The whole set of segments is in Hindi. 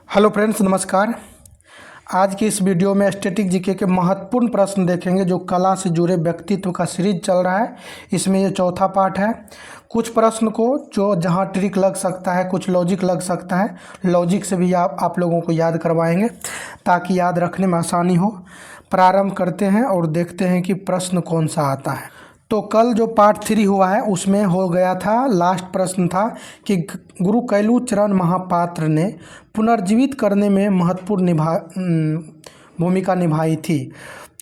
हेलो फ्रेंड्स, नमस्कार। आज की इस वीडियो में स्टैटिक जीके के महत्वपूर्ण प्रश्न देखेंगे जो कला से जुड़े व्यक्तित्व का सीरीज चल रहा है। इसमें ये चौथा पार्ट है। कुछ प्रश्न को जो जहां ट्रिक लग सकता है, कुछ लॉजिक लग सकता है, लॉजिक से भी आप लोगों को याद करवाएंगे ताकि याद रखने में आसानी हो। प्रारंभ करते हैं और देखते हैं कि प्रश्न कौन सा आता है। तो कल जो पार्ट 3 हुआ है उसमें हो गया था, लास्ट प्रश्न था कि गुरु कैलू चरण महापात्र ने पुनर्जीवित करने में महत्वपूर्ण भूमिका निभाई थी।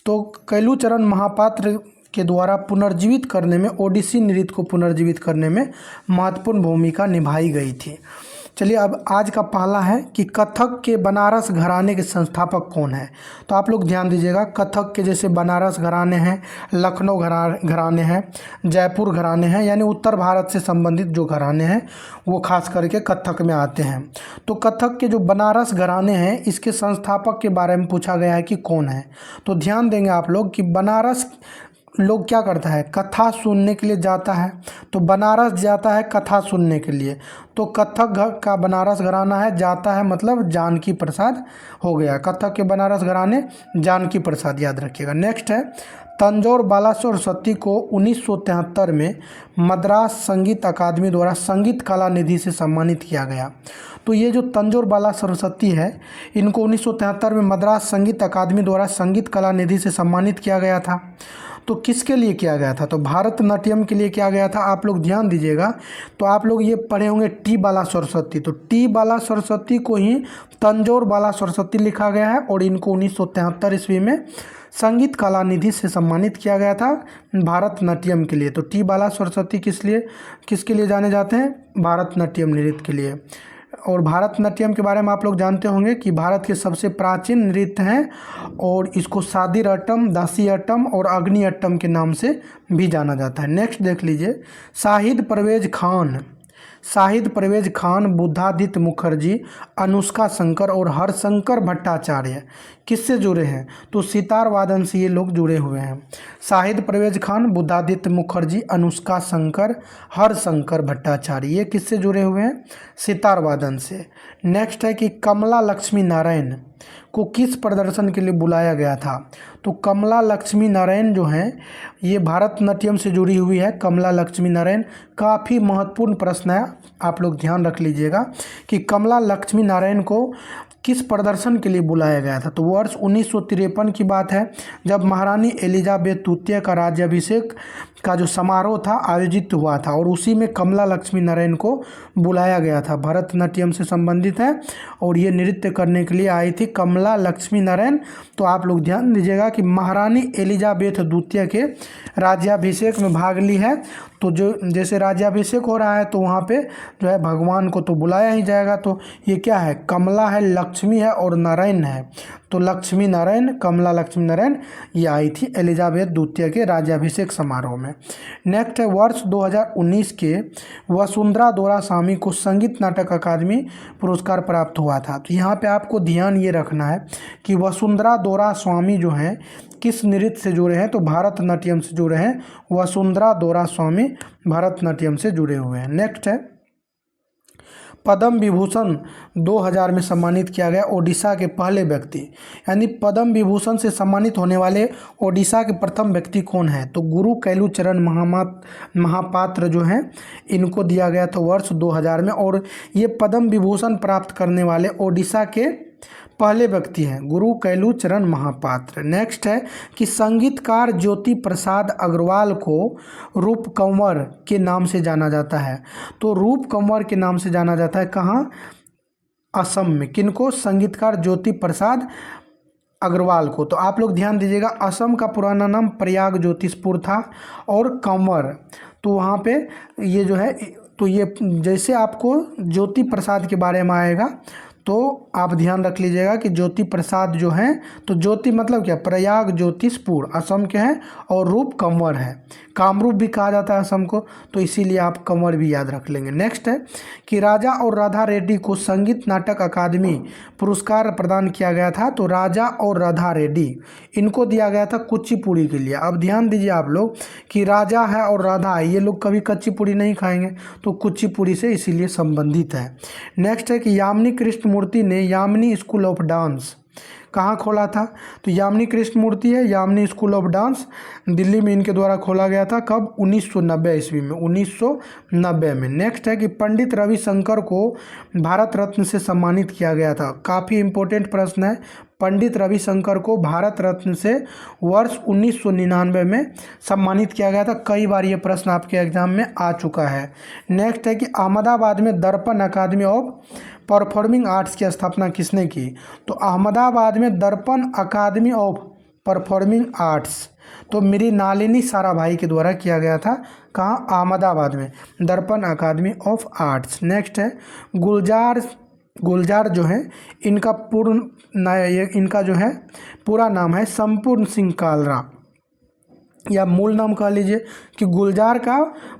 तो कैलू चरण महापात्र के द्वारा पुनर्जीवित करने में, ओडिसी नृत्य को पुनर्जीवित करने में महत्वपूर्ण भूमिका निभाई गई थी। चलिए, अब आज का पहला है कि कथक के बनारस घराने के संस्थापक कौन है। तो आप लोग ध्यान दीजिएगा, कथक के जैसे बनारस घराने हैं, लखनऊ घराने हैं, जयपुर घराने हैं, यानी उत्तर भारत से संबंधित जो घराने हैं वो खास करके कथक में आते हैं। तो कथक के जो बनारस घराने हैं इसके संस्थापक के बारे में पूछा गया है कि कौन है। तो ध्यान देंगे आप लोग कि बनारस लोग क्या करता है, कथा सुनने के लिए जाता है। तो बनारस जाता है कथा सुनने के लिए, तो कथक का बनारस घराना है, जाता है मतलब जानकी प्रसाद हो गया। कथक के बनारस घराने जानकी प्रसाद, याद रखिएगा। नेक्स्ट है, तंजौर बाला सरस्वती को 1973 में मद्रास संगीत अकादमी द्वारा संगीत कला निधि से सम्मानित किया गया। तो ये जो तंजौर बाला सरस्वती है, इनको 1973 में मद्रास संगीत अकादमी द्वारा संगीत कला निधि से सम्मानित किया गया था। तो किसके लिए किया गया था? तो भारतनाट्यम के लिए किया गया था। आप लोग ध्यान दीजिएगा, तो आप लोग ये पढ़े होंगे टी बाला सरस्वती, तो टी बाला सरस्वती को ही तंजौर बाला सरस्वती लिखा गया है और इनको 1973 ईस्वी में संगीत कला निधि से सम्मानित किया गया था भारतनाट्यम के लिए। तो टी बाला सरस्वती किसके लिए जाने जाते हैं? भारतनाट्यम नृत्य के लिए। और भारतनाट्यम के बारे में आप लोग जानते होंगे कि भारत के सबसे प्राचीन नृत्य हैं और इसको सादिरअट्टम, दासियट्टम और अग्नियट्टम के नाम से भी जाना जाता है। नेक्स्ट देख लीजिए, शाहिद परवेज खान, बुद्धादित्य मुखर्जी, अनुष्का शंकर और हरशंकर भट्टाचार्य किससे जुड़े हैं? तो सितार वादन से ये लोग जुड़े हुए हैं। शाहिद परवेज खान, बुद्धादित्य मुखर्जी, अनुष्का शंकर, हरशंकर भट्टाचार्य, ये किससे जुड़े हुए हैं? सितार वादन से। नेक्स्ट है कि कमला लक्ष्मी नारायण को किस प्रदर्शन के लिए बुलाया गया था? तो कमला लक्ष्मी नारायण जो हैं ये भारतनाट्यम से जुड़ी हुई है। कमला लक्ष्मी नारायण काफ़ी महत्वपूर्ण प्रश्न है, आप लोग ध्यान रख लीजिएगा कि कमला लक्ष्मी नारायण को किस प्रदर्शन के लिए बुलाया गया था। तो वर्ष 1953 की बात है, जब महारानी एलिजाबेथ द्वितीय का राज्याभिषेक का जो समारोह था आयोजित हुआ था और उसी में कमला लक्ष्मी नारायण को बुलाया गया था। भरतनाट्यम से संबंधित है और ये नृत्य करने के लिए आई थी कमला लक्ष्मी नारायण। तो आप लोग ध्यान दीजिएगा कि महारानी एलिजाबेथ द्वितीय के राज्याभिषेक में भाग ली है। तो जो जैसे राज्याभिषेक हो रहा है तो वहाँ पे जो है भगवान को तो बुलाया ही जाएगा। तो ये क्या है? कमला है, लक्ष्मी है और नारायण है। तो लक्ष्मी नारायण, कमला लक्ष्मी नारायण ये आई थी एलिजाबेथ द्वितीय के राज्याभिषेक समारोह में। नेक्स्ट है, वर्ष 2019 के वसुंधरा दोरा स्वामी को संगीत नाटक अकादमी पुरस्कार प्राप्त हुआ था। तो यहाँ पे आपको ध्यान ये रखना है कि वसुंधरा दोरा स्वामी जो हैं किस नृत्य से जुड़े हैं? तो भारतनाट्यम से जुड़े हैं। वसुंधरा दोरा स्वामी भारतनाट्यम से जुड़े हुए हैं। नेक्स्ट है, पद्म विभूषण 2000 में सम्मानित किया गया ओडिशा के पहले व्यक्ति, यानी पद्म विभूषण से सम्मानित होने वाले ओडिशा के प्रथम व्यक्ति कौन है? तो गुरु कैलू चरण महापात्र जो हैं इनको दिया गया था वर्ष 2000 में और ये पद्म विभूषण प्राप्त करने वाले ओडिशा के पहले व्यक्ति हैं, गुरु कैलू चरण महापात्र। नेक्स्ट है कि संगीतकार ज्योति प्रसाद अग्रवाल को रूप कंवर के नाम से जाना जाता है। तो रूप कंवर के नाम से जाना जाता है कहाँ? असम में। किनको? संगीतकार ज्योति प्रसाद अग्रवाल को। तो आप लोग ध्यान दीजिएगा, असम का पुराना नाम प्रयाग ज्योतिषपुर था और कंवर, तो वहाँ पे ये जो है, तो ये जैसे आपको ज्योति प्रसाद के बारे में आएगा तो आप ध्यान रख लीजिएगा कि ज्योति प्रसाद जो हैं, तो ज्योति मतलब क्या? प्रयाग ज्योतिषपुर असम के हैं और रूप कंवर है। कामरूप भी कहा जाता है असम को, तो इसीलिए आप कंवर भी याद रख लेंगे। नेक्स्ट है कि राजा और राधा रेड्डी को संगीत नाटक अकादमी पुरस्कार प्रदान किया गया था। तो राजा और राधा रेड्डी इनको दिया गया था कुचिपुड़ी के लिए। अब ध्यान दीजिए आप लोग कि राजा है और राधा, ये लोग कभी कच्ची पूड़ी नहीं खाएंगे, तो कुचिपुड़ी से इसीलिए संबंधित है। नेक्स्ट है कि यामिनी कृष्णमूर्ति कृष्णमूर्ति ने यामिनी स्कूल ऑफ डांस कहाँ खोला था? तो यामिनी कृष्णमूर्ति है, Yamini school of dance Delhi में इनके द्वारा खोला गया था। कब? 1990 ईस्वी में, 1990 में। नेक्स्ट है कि पंडित रविशंकर को भारत रत्न से सम्मानित किया गया था। काफ़ी इंपॉर्टेंट प्रश्न है। पंडित रविशंकर को भारत रत्न से वर्ष 1999 में सम्मानित किया गया था। कई बार ये प्रश्न आपके एग्जाम में आ चुका है। नेक्स्ट है कि अहमदाबाद में दर्पण अकादमी ऑफ परफॉर्मिंग आर्ट्स की स्थापना किसने की? तो अहमदाबाद में दर्पण अकादमी ऑफ परफॉर्मिंग आर्ट्स तो मृणालिनी साराभाई के द्वारा किया गया था। कहाँ? अहमदाबाद में दर्पण अकादमी ऑफ आर्ट्स। नेक्स्ट है गुलजार जो है इनका इनका जो है पूरा नाम है संपूर्ण सिंह कालरा, या मूल नाम कह लीजिए कि गुलजार का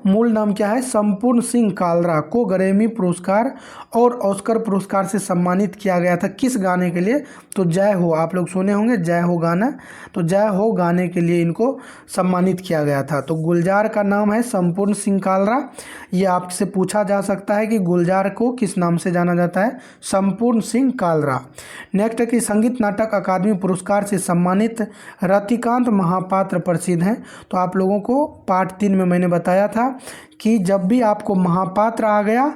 मूल नाम क्या है? संपूर्ण सिंह कालरा को ग्रैमी पुरस्कार और ऑस्कर पुरस्कार से सम्मानित किया गया था। किस गाने के लिए? तो जय हो, आप लोग सुने होंगे जय हो गाना, तो जय हो गाने के लिए इनको सम्मानित किया गया था। तो गुलजार का नाम है संपूर्ण सिंह कालरा। ये आपसे पूछा जा सकता है कि गुलजार को किस नाम से जाना जाता है? संपूर्ण सिंह कालरा। नेक्स्ट है कि संगीत नाटक अकादमी पुरस्कार से सम्मानित रतिकांत महापात्र प्रसिद्ध हैं। तो आप लोगों को पार्ट 3 में मैंने बताया था कि जब भी आपको महापात्र आ गया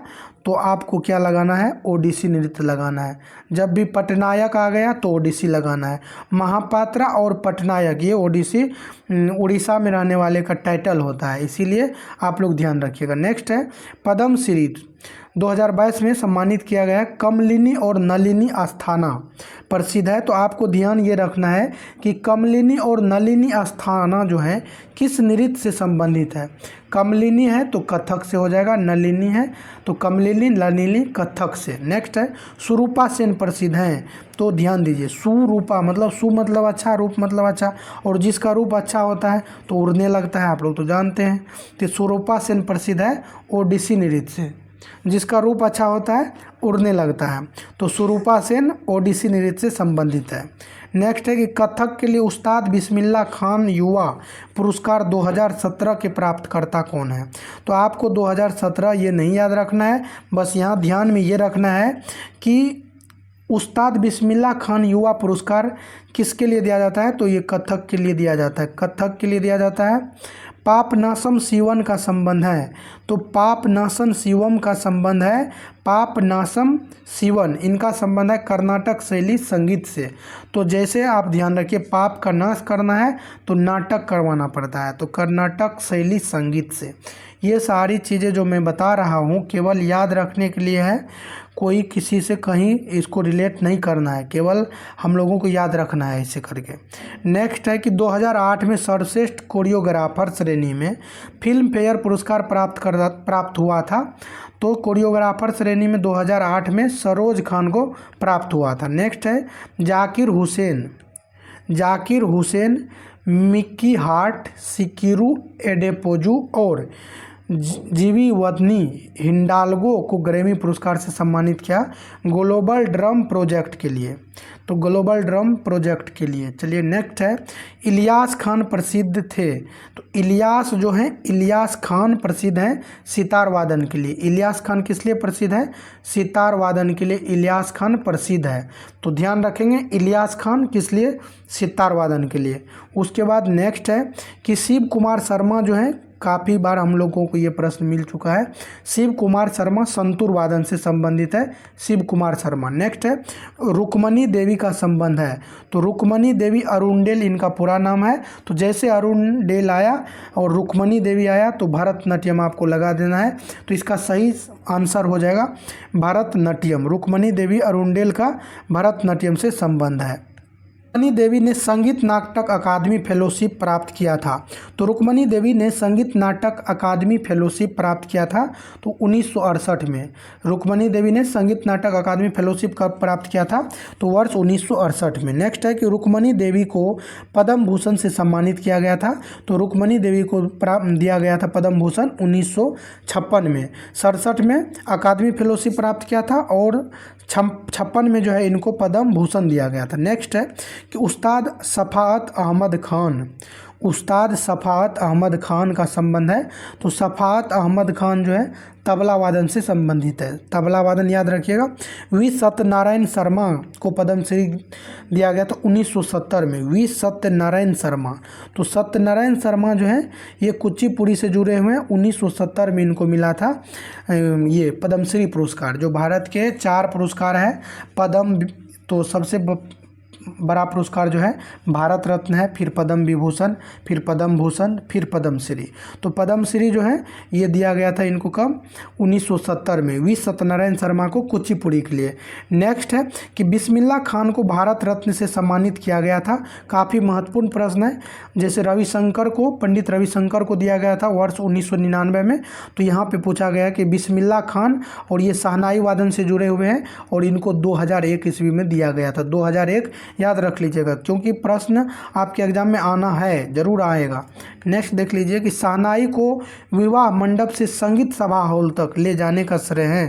तो आपको क्या लगाना है? ओडिसी नृत्य लगाना है। जब भी पटनायक आ गया तो ओडिसी लगाना है। महापात्रा और पटनायक ये ओडिसी उड़ीसा में रहने वाले का टाइटल होता है, इसीलिए आप लोग ध्यान रखिएगा। नेक्स्ट है पद्म श्री 2022 में सम्मानित किया गया कमलिनी और नलिनी अस्थाना प्रसिद्ध है। तो आपको ध्यान ये रखना है कि कमलिनी और नलिनी अस्थाना जो है किस नृत्य से संबंधित है? कमलिनी है तो कथक से हो जाएगा, नलिनी है तो कमलिनी नलिनी कथक से। नेक्स्ट है सुरूपा सेन प्रसिद्ध हैं। तो ध्यान दीजिए, सुरूपा मतलब सु मतलब अच्छा, रूप मतलब अच्छा, और जिसका रूप अच्छा होता है तो उड़ने लगता है, आप लोग तो जानते हैं। तो सुरूपा सेन प्रसिद्ध है ओडिसी नृत्य से, जिसका रूप अच्छा होता है उड़ने लगता है। तो सुरूपा सेन ओडिसी नृत्य से संबंधित है। नेक्स्ट है कि कथक के लिए उस्ताद बिस्मिल्लाह खान युवा पुरस्कार 2017 के प्राप्तकर्ता कौन है? तो आपको 2017 ये नहीं याद रखना है, बस यहाँ ध्यान में ये रखना है कि उस्ताद बिस्मिल्लाह खान युवा पुरस्कार किसके लिए दिया जाता है? तो ये कथक के लिए दिया जाता है, कथक के लिए दिया जाता है। पापनासम शिवन का संबंध है, तो पापनासम शिवम का संबंध है, पापनासम शिवन इनका संबंध है कर्नाटक शैली संगीत से। तो जैसे आप ध्यान रखिए, पाप का नाश करना है तो नाटक करवाना पड़ता है, तो कर्नाटक शैली संगीत से। ये सारी चीज़ें जो मैं बता रहा हूँ केवल याद रखने के लिए है, कोई किसी से कहीं इसको रिलेट नहीं करना है, केवल हम लोगों को याद रखना है ऐसे करके। नेक्स्ट है कि 2008 में सर्वश्रेष्ठ कोरियोग्राफर श्रेणी में फिल्म फेयर पुरस्कार प्राप्त हुआ था। तो कोरियोग्राफर श्रेणी में 2008 में सरोज खान को प्राप्त हुआ था। नेक्स्ट है जाकिर हुसैन मिक्की हार्ट, सिकिरू एडेपोजू और जीवी वदनी हिंडाल्गो को ग्रैमी पुरस्कार से सम्मानित किया ग्लोबल ड्रम प्रोजेक्ट के लिए। तो ग्लोबल ड्रम प्रोजेक्ट के लिए। चलिए नेक्स्ट है इलियास खान प्रसिद्ध थे। तो इलियास खान प्रसिद्ध हैं सितार वादन के लिए। इलियास खान किस लिए प्रसिद्ध है? सितार वादन के लिए इलियास खान प्रसिद्ध है। तो ध्यान रखेंगे इलियास खान किस लिए? सितार वादन के लिए। उसके बाद नेक्स्ट है कि शिव कुमार शर्मा जो है, काफ़ी बार हम लोगों को ये प्रश्न मिल चुका है, शिव कुमार शर्मा संतूर वादन से संबंधित है शिव कुमार शर्मा। नेक्स्ट है रुक्मणी देवी का संबंध है। तो रुक्मणी देवी अरुणडेल इनका पूरा नाम है। तो जैसे अरुणडेल आया और रुक्मणी देवी आया तो भरतनाट्यम आपको लगा देना है। तो इसका सही आंसर हो जाएगा भरतनाट्यम। रुक्मणी देवी अरुणडेल का भरतनाट्यम से संबंध है। रुक्मणी देवी ने संगीत नाटक अकादमी फेलोशिप प्राप्त किया था। तो रुक्मणी देवी ने संगीत नाटक अकादमी फेलोशिप प्राप्त किया था तो 1968 में। रुक्मणी देवी ने संगीत नाटक अकादमी फेलोशिप कब प्राप्त किया था? तो वर्ष 1968 में। नेक्स्ट है कि रुक्मणी देवी को पद्म भूषण से सम्मानित किया गया था। तो रुक्मणी देवी को दिया गया था पद्म भूषण 1956 में। 67 में अकादमी फेलोशिप प्राप्त किया था और 56 में जो है इनको पद्म भूषण दिया गया था। नेक्स्ट है कि उस्ताद शफाअत अहमद खान उस्ताद सफ़ाअत अहमद खान का संबंध है? तो सफ़ाअत अहमद खान जो है तबला वादन से संबंधित है। तबला वादन याद रखिएगा। वी सत्यनारायण शर्मा को पद्मश्री दिया गया था 1970 में। वी सत्यनारायण शर्मा, तो सत्यनारायण शर्मा जो है ये कुचिपुड़ी से जुड़े हुए हैं। 1970 में इनको मिला था ये पद्मश्री पुरस्कार। जो भारत के 4 पुरस्कार है पद्म, तो सबसे बड़ा पुरस्कार जो है भारत रत्न है, फिर पद्म विभूषण, फिर पद्म भूषण, फिर पद्मश्री। तो पद्मश्री जो है ये दिया गया था इनको कब? 1970 में वी सत्यनारायण शर्मा को कुचिपुड़ी के लिए। नेक्स्ट है कि बिस्मिल्लाह खान को भारत रत्न से सम्मानित किया गया था। काफ़ी महत्वपूर्ण प्रश्न है। जैसे रविशंकर को, पंडित रविशंकर को दिया गया था वर्ष 1999 में। तो यहाँ पे पूछा गया कि बिस्मिल्लाह खान और ये शहनाई वादन से जुड़े हुए हैं और इनको 2001 ईस्वी में दिया गया था। 2001 याद रख लीजिएगा, क्योंकि प्रश्न आपके एग्जाम में आना है, ज़रूर आएगा। नेक्स्ट देख लीजिए कि शहनाई को विवाह मंडप से संगीत सभा हॉल तक ले जाने का श्रेय है।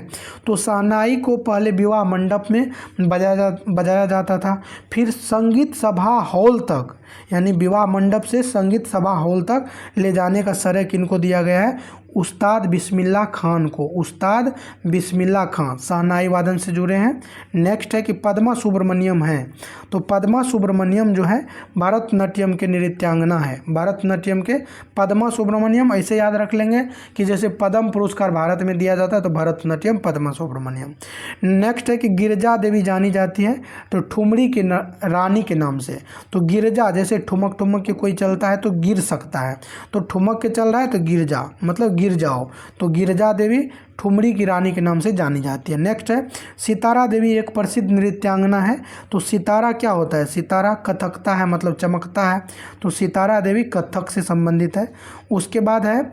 तो शहनाई को पहले विवाह मंडप में बजाया जाता था, फिर संगीत सभा हॉल तक, यानी विवाह मंडप से संगीत सभा हॉल तक ले जाने का श्रेय किनको दिया गया है? उस्ताद बिस्मिल्लाह खान को। उस्ताद बिस्मिल्लाह खान शहनाई वादन से जुड़े हैं। नेक्स्ट है कि पद्मा सुब्रमण्यम है। तो पद्मा सुब्रमण्यम जो है भरतनाट्यम के नृत्यांगना है। भरतनाट्यम के पद्मा सुब्रमण्यम, ऐसे याद रख लेंगे कि जैसे पद्म पुरस्कार भारत में दिया जाता है तो भरतनाट्यम पद्मा सुब्रमण्यम। नेक्स्ट है कि गिरजा देवी जानी जाती है तो ठुमरी के रानी के नाम से। तो गिरजा, जैसे ठुमक ठुमक के कोई चलता है तो गिर सकता है, तो ठुमक के चल रहा है तो गिरजा, मतलब गिर जाओ। तो गिरजा देवी ठुमरी की रानी के नाम से जानी जाती है। नेक्स्ट है सितारा देवी एक प्रसिद्ध नृत्यांगना है। तो सितारा क्या होता है? सितारा कथकता है, मतलब चमकता है। तो सितारा देवी कथक से संबंधित है। उसके बाद है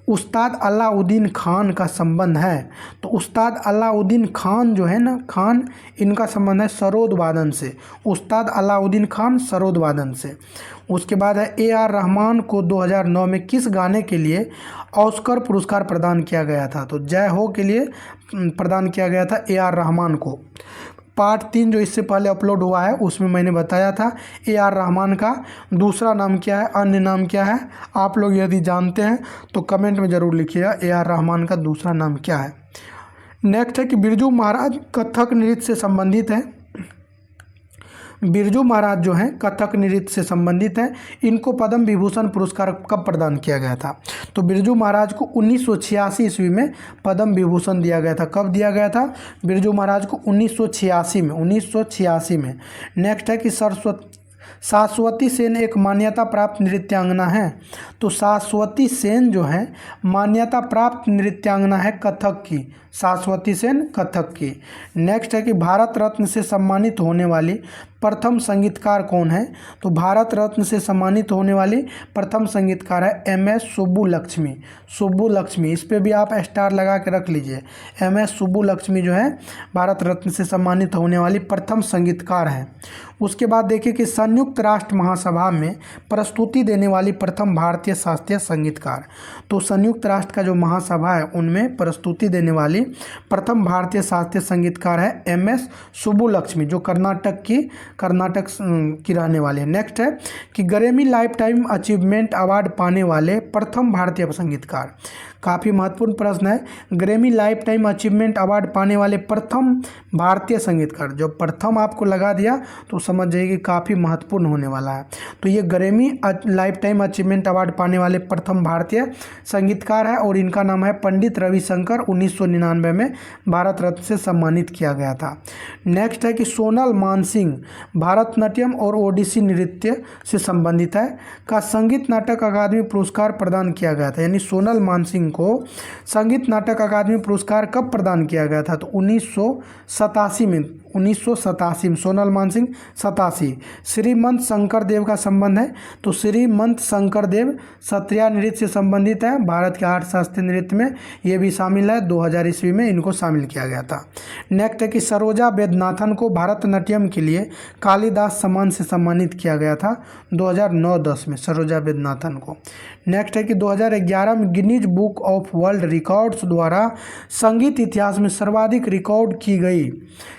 उस्ताद अलाउद्दीन खान का संबंध है। तो उस्ताद अलाउद्दीन खान जो है ना, खान, इनका संबंध है सरोद वादन से। उस्ताद अलाउद्दीन खान सरोद वादन से। उसके बाद है AR रहमान को 2009 में किस गाने के लिए ऑस्कर पुरस्कार प्रदान किया गया था? तो जय हो के लिए प्रदान किया गया था AR रहमान को। पार्ट 3 जो इससे पहले अपलोड हुआ है उसमें मैंने बताया था AR रहमान का दूसरा नाम क्या है, अन्य नाम क्या है। आप लोग यदि जानते हैं तो कमेंट में ज़रूर लिखिएगा AR रहमान का दूसरा नाम क्या है। नेक्स्ट है कि बिरजू महाराज कथक नृत्य से संबंधित है। बिरजू महाराज जो हैं कथक नृत्य से संबंधित हैं। इनको पद्म विभूषण पुरस्कार कब प्रदान किया गया था? तो बिरजू महाराज को 1986 ईस्वी में पद्म विभूषण दिया गया था। कब दिया गया था? बिरजू महाराज को 1986 में। नेक्स्ट है कि शाश्वती सेन एक मान्यता प्राप्त नृत्यांगना है। तो शाश्वती सेन जो है मान्यता प्राप्त नृत्यांगना है कथक की। शाश्वती सेन कथक की। नेक्स्ट है कि भारत रत्न से सम्मानित होने वाली प्रथम संगीतकार कौन है? तो भारत रत्न से सम्मानित होने वाली प्रथम संगीतकार है MS सुब्बुलक्ष्मी। सुब्बुलक्ष्मी, इस पे भी आप स्टार लगा के रख लीजिए। MS सुब्बुलक्ष्मी जो है भारत रत्न से सम्मानित होने वाली प्रथम संगीतकार हैं। उसके बाद देखिए कि संयुक्त राष्ट्र महासभा में प्रस्तुति देने वाली प्रथम भारतीय शास्त्रीय संगीतकार। तो संयुक्त राष्ट्र का जो महासभा है उनमें प्रस्तुति देने वाली प्रथम भारतीय शास्त्रीय संगीतकार है MS सुब्बुलक्ष्मी, जो कर्नाटक की रहने वाले हैं। नेक्स्ट है कि Grammy life time achievement award पाने वाले प्रथम भारतीय संगीतकार। काफ़ी महत्वपूर्ण प्रश्न है। Grammy life time achievement award पाने वाले प्रथम भारतीय संगीतकार, जो प्रथम आपको लगा दिया तो समझ जाइए कि काफ़ी महत्वपूर्ण होने वाला है। तो ये Grammy life time achievement award पाने वाले प्रथम भारतीय संगीतकार है और इनका नाम है पंडित रविशंकर। 1999 में भारत रत्न से सम्मानित किया गया था। नेक्स्ट है कि सोनल मानसिंह भारतनाट्यम और ओडिसी नृत्य से संबंधित है का संगीत नाटक अकादमी पुरस्कार प्रदान किया गया था। यानी सोनल मानसिंह को संगीत नाटक अकादमी पुरस्कार कब प्रदान किया गया था? तो 1987 में। 1987 में सोनल मानसिंह 87। श्रीमंत शंकर देव का संबंध है। तो श्रीमंत शंकर देव सत्रिया नृत्य से संबंधित है। भारत के 8 शास्त्रीय नृत्य में ये भी शामिल है। 2000 ईस्वी में इनको शामिल किया गया था। नेक्स्ट है कि सरोजा वेदनाथन को भारतनाट्यम के लिए कालिदास सम्मान से सम्मानित किया गया था 2009-10 में, सरोजा वेदनाथन को। नेक्स्ट है कि 2011 में Guinness book of world records द्वारा संगीत इतिहास में सर्वाधिक रिकॉर्ड की गई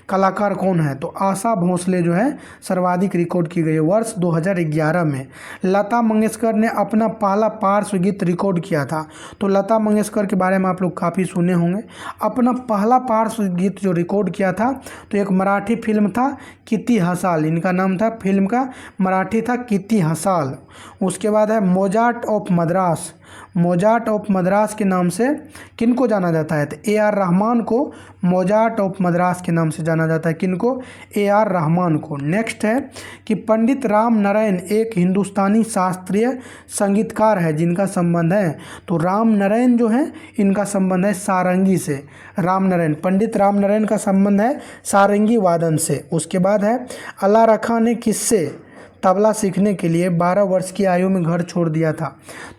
कलाकार गीतकार कौन है? तो आशा भोसले जो है सर्वाधिक रिकॉर्ड की गई है वर्ष 2011 में। लता मंगेशकर ने अपना पहला पार्श्व गीत रिकॉर्ड किया था। तो लता मंगेशकर के बारे में आप लोग काफ़ी सुने होंगे। अपना पहला पार्श्व गीत जो रिकॉर्ड किया था तो एक मराठी फिल्म था किती हसाल, इनका नाम था, फिल्म का मराठी था किती हसाल। उसके बाद है Mozart of Madras. Mozart of Madras के नाम से किनको जाना जाता है? तो ए आर रहमान को मोजार्ट ऑफ मद्रास के नाम से जाना जाता है। किनको? ए आर रहमान को। नेक्स्ट है कि पंडित राम नारायण एक हिंदुस्तानी शास्त्रीय संगीतकार है जिनका संबंध है, तो राम नारायण जो है इनका संबंध है सारंगी से। राम नारायण, पंडित राम नारायण का संबंध है सारंगी वादन से। उसके बाद है अल्लाह रखा ने किससे तबला सीखने के लिए 12 वर्ष की आयु में घर छोड़ दिया था?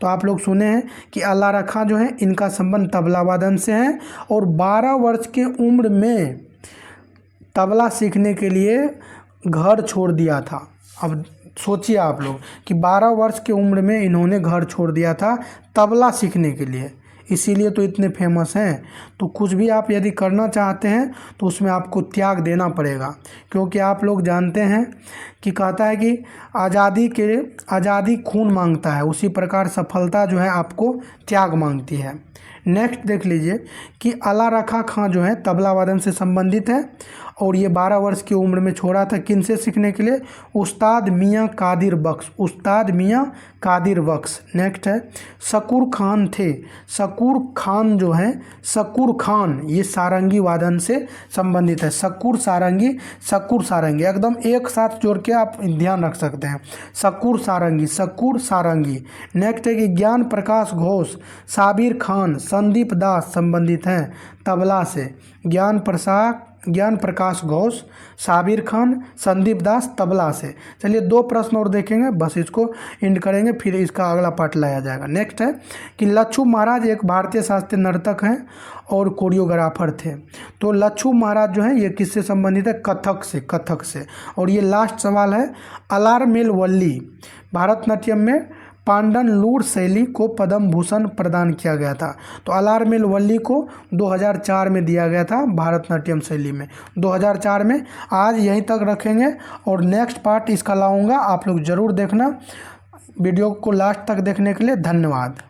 तो आप लोग सुने हैं कि अल्लाह रखा जो है इनका संबंध तबला वादन से है और 12 वर्ष की उम्र में तबला सीखने के लिए घर छोड़ दिया था। अब सोचिए आप लोग कि 12 वर्ष की उम्र में इन्होंने घर छोड़ दिया था तबला सीखने के लिए, इसीलिए तो इतने फेमस हैं। तो कुछ भी आप यदि करना चाहते हैं तो उसमें आपको त्याग देना पड़ेगा, क्योंकि आप लोग जानते हैं कि कहता है कि आज़ादी खून मांगता है, उसी प्रकार सफलता जो है आपको त्याग मांगती है। नेक्स्ट देख लीजिए कि अल्लाह रखा खां जो है तबला वादन से संबंधित है और ये 12 वर्ष की उम्र में छोड़ा था किन से सीखने के लिए? उस्ताद मियाँ कादिर बख्श, उस्ताद मियाँ कादिर बख्श। नेक्स्ट है शकूर खान थे। शकूर खान जो है, शकूर खान ये सारंगी वादन से संबंधित है। शकूर सारंगी, शकूर सारंगी एकदम एक साथ जोड़ के आप ध्यान रख सकते हैं। शकूर सारंगी, शकूर सारंगी। नेक्स्ट है कि ज्ञान प्रकाश घोष, साबिर खान, संदीप दास संबंधित हैं तबला से। ज्ञान प्रकाश घोष, साबिर खान, संदीप दास तबला से। चलिए 2 प्रश्न और देखेंगे, बस इसको एंड करेंगे, फिर इसका अगला पार्ट लाया जाएगा। नेक्स्ट है कि लच्छू महाराज एक भारतीय शास्त्रीय नर्तक हैं और कोरियोग्राफर थे। तो लच्छू महाराज जो है ये किससे संबंधित है? कथक से, कथक से। और ये लास्ट सवाल है, अलारमेल वल्ली भारतनाट्यम में पांडन लूर शैली को पद्म भूषण प्रदान किया गया था। तो अलारमेल वल्ली को 2004 में दिया गया था भारतनाट्यम शैली में, 2004 में। आज यहीं तक रखेंगे और नेक्स्ट पार्ट इसका लाऊंगा, आप लोग ज़रूर देखना। वीडियो को लास्ट तक देखने के लिए धन्यवाद।